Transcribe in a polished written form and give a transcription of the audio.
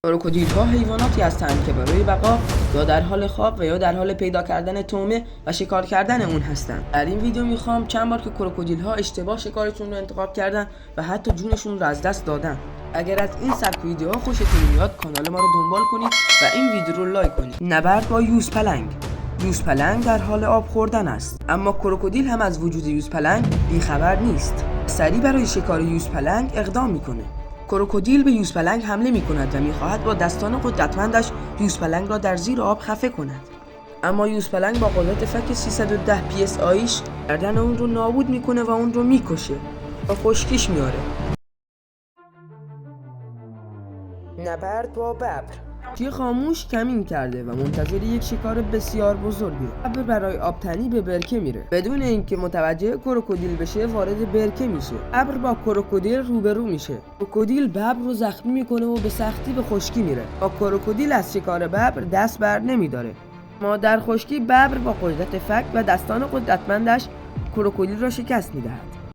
کروکودیل‌ها حیواناتی هستند که برای بقا یا در حال خواب و یا در حال پیدا کردن طعمه و شکار کردن اون هستند. در این ویدیو میخوام چند بار که کروکودیل‌ها اشتباه شکارشون رو انتخاب کردن و حتی جونشون رو از دست دادن. اگر از این سبک ویدیوها خوشتون میاد کانال ما رو دنبال کنید و این ویدیو رو لایک کنید. نبرد با یوزپلنگ. یوزپلنگ در حال آب خوردن است، اما کروکودیل هم از وجود یوزپلنگ بیخبر نیست. سریع برای شکار یوزپلنگ اقدام میکنه. کروکودیل به یوزپلنگ حمله میکند و میخواهد با دستان قدرتمندش یوزپلنگ را در زیر آب خفه کند، اما یوزپلنگ با قدرت فک 310 PSIش گردن اون رو نابود میکنه و اون رو میکشه و خشکیش میاره. نبرد با ببر. توی خاموش کمین کرده و منتظر یک شکار بسیار بزرگه. ببر برای آبتنی به برکه میره. بدون اینکه متوجه کروکودیل بشه وارد برکه میشه. ببر با کروکودیل روبرو میشه. کروکودیل ببر رو زخمی میکنه و به سختی به خشکی میره. با کروکودیل از شکار ببر دست بر نمیداره. ما در خشکی ببر با قدرت فک و دستان قدرتمندش کروکودیل را شکست میدهد.